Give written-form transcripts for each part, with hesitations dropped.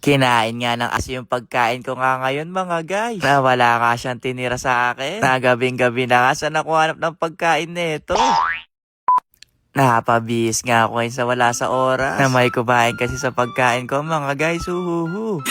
Kinain nga ng aso yung pagkain ko nga ngayon mga guys. Na wala nga siyang tinira sa akin. Na gabing-gabi na nga saan ako hanap ng pagkain nito. Napabihis nga ako ngayon sa wala sa oras. Na may kumain kasi sa pagkain ko mga guys. Uhuhu.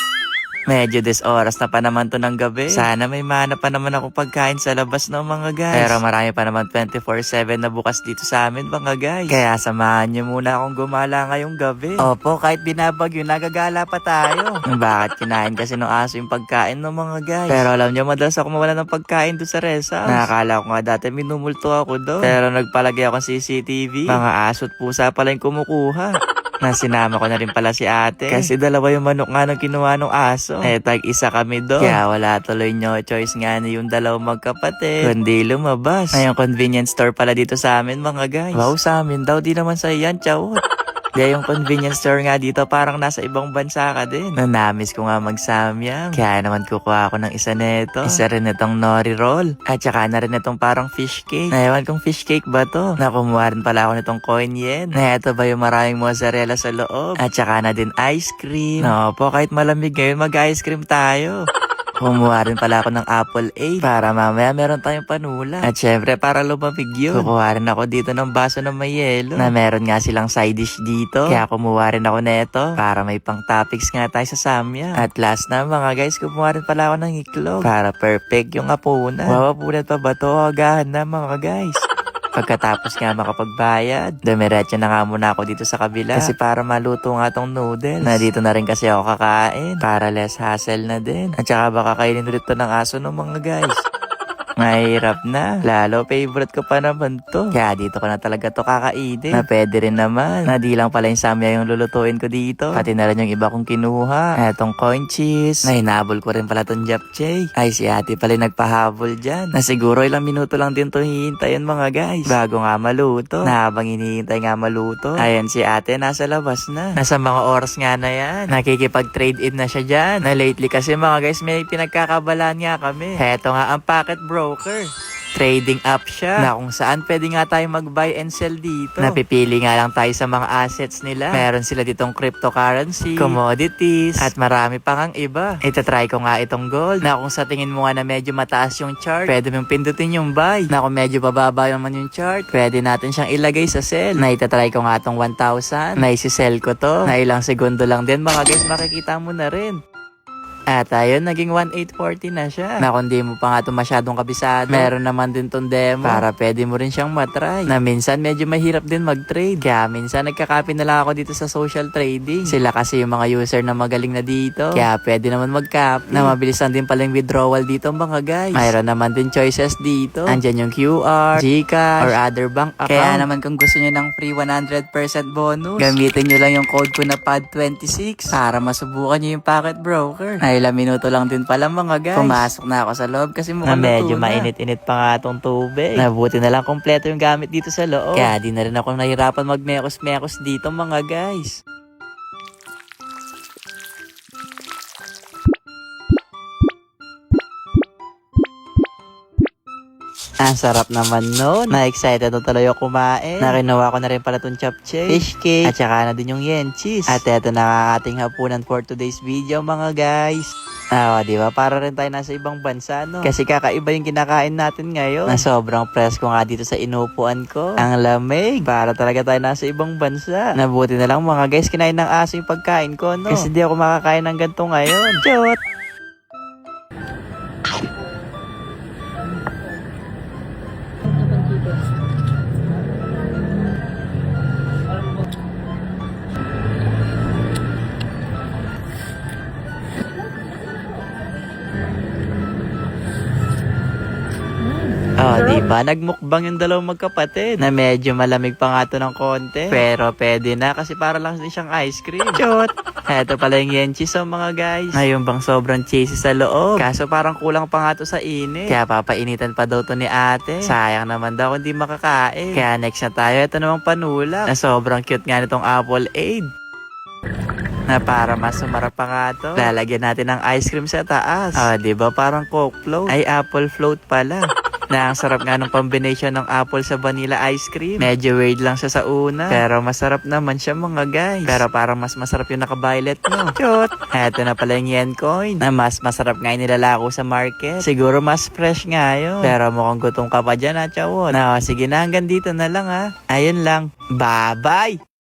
Medyo oras na pa naman to ng gabi. Sana may mana pa naman ako pagkain sa labas ng mga guys. Pero marami pa naman 24/7 na bukas dito sa amin mga guys. Kaya samahan niyo muna akong gumala ngayong gabi. Opo, kahit binabagyo, nagagala pa tayo. Bakit kinain kasi ng aso yung pagkain ng mga guys. Pero alam niyo, madalas ako mawala ng pagkain doon sa rest house. Nakakala ko nga dati minumulto ako doon. Pero nagpalagay ako ng CCTV. Mga aso at pusa pala yung kumukuha. Na sinama ko na rin pala si ate. Kasi dalawa yung manok nga nung kinuha ng aso. Tag-isa kami doon. Kaya wala tuloy no choice nga na yung dalawang magkapatid. Kundi lumabas. Na yung convenience store pala dito sa amin mga guys. Wow, sa amin daw. Di naman sa iyan, chawot. Kaya yung convenience store nga dito parang nasa ibang bansa ka din. Nanamis ko nga mag-samyang. Kaya naman kukuha ako ng isa neto. Isa rin itong nori roll. At saka na rin itong parang fish cake. Naewan kong fish cake ba to? Nakumuha rin pala ako nitong coin yen. Na ito ba yung maraming mozzarella sa loob? At saka na din ice cream. No po, kahit malamig ngayon mag-ice cream tayo. Kumuha rin pala ako ng apple A para mamaya meron tayong panula. At syempre para lumamig yun, kukuha rin ako dito ng baso ng may yelo na meron nga silang side dish dito. Kaya kumuha rin ako neto para may pang topics nga tayo sa samya. At last na mga guys, kumuha rin pala ako ng iklog para perfect yung hapunan. Wawapunan pa ba to? Agahan na mga guys. Pagkatapos nga makapagbayad, dumiretso na nga muna ako dito sa kabila. Kasi para maluto nga tong noodles. Na dito na rin kasi ako kakain. Para less hassle na din. At saka baka kainin ulit to ng aso ng mga guys. Mahirap na. Lalo, favorite ko pa naman to. Kaya dito ko na talaga to kakainin. Na pwede rin naman. Na di lang pala yung samya yung lulutuin ko dito. Pati na rin yung iba kong kinuha. Etong coin cheese. Na hinabol ko rin pala tong japchae. Ay, si ate pala yung nagpahabol dyan. Na siguro ilang minuto lang din to hihintayin mga guys. Bago nga maluto. Na habang hinihintay nga maluto. Ayan si ate nasa labas na. Nasa mga oras nga na yan. Nakikipag-trade in na siya dyan. Na lately kasi mga guys may pinagkakabalaan nga kami. Heto nga ang packet broker. Trading app siya na kung saan pwede nga tayo mag-buy and sell dito. Napipili nga lang tayo sa mga assets nila. Meron sila ditong cryptocurrency, commodities, at marami pang ang iba. Itatry ko nga itong gold na kung sa tingin mo nga na medyo mataas yung chart, pwede mong pindutin yung buy. Na kung medyo bababa naman yung chart, pwede natin siyang ilagay sa sell. Na itatry ko nga itong 1,000. Na isi-sell ko to. Na ilang segundo lang din mga guys, makikita mo na rin. At ayun, naging 1,840 na siya. Na kung di mo pa nga ito masyadong kabisado, meron naman din tong demo para pwede mo rin siyang matry. Na minsan medyo mahirap din mag-trade. Kaya minsan nagkakopy na lang ako dito sa social trading. Sila kasi yung mga user na magaling na dito. Kaya pwede naman mag-copy. Na mabilis lang din pala yung withdrawal dito mga guys. Mayroon naman din choices dito. Andyan yung QR, GCash, or other bank account. Kaya naman kung gusto nyo ng free 100% bonus, gamitin nyo lang yung code ko na PAD26 para masubukan nyo yung packet broker. Ilang minuto lang din pala mga guys. Pumasok na ako sa loob kasi mukhang medyo mainit-init pa nga itong tubig. Nabuti na lang kompleto yung gamit dito sa loob. Kaya di na rin ako nahirapan magmekos-mekos dito mga guys. Ang sarap naman nun. Na-excited na tuloy ako kumain. Nakinuha ko na rin pala itong japchae, fish cake, at saka na din yung yen cheese. At eto na ang ating hapunan for today's video mga guys. Diba? Para rin tayo nasa ibang bansa, no? Kasi kakaiba yung kinakain natin ngayon. Na sobrang presko nga dito sa inupuan ko. Ang lamig. Para talaga tayo nasa ibang bansa. Nabuti na lang mga guys, kinain ng aso yung pagkain ko, no? Kasi di ako makakain ng ganito ngayon. Chot! Diba? Nagmukbang yung dalawang magkapatid na medyo malamig pa nga to ng konti. Pero pwede na kasi para lang din siyang ice cream. Chot! Eto pala yung yen cheese mga guys. Ngayon bang sobrang cheesy sa loob. Kaso parang kulang pa nga to sa init. Kaya papainitan pa daw to ni ate. Sayang naman daw kung di makakain. Kaya next na tayo. Ito namang panula. Na sobrang cute nga nitong apple aid. Na para mas sumarap pa nga to, lalagyan natin ng ice cream sa taas. Diba parang Coke float? Ay, apple float pala. Na ang sarap nga ng combination ng apple sa vanilla ice cream. Medyo weird lang siya sa una, pero masarap naman siya mga guys. Pero parang mas masarap yung naka-violet no. Chot! Eto na pala yung yen coin na mas masarap nga yung nilalako sa market. Siguro mas fresh nga yun. Pero mukhang gutom ka pa dyan ha, chawot. Na, sige na, hanggang dito na lang ha. Ayun lang. Bye-bye!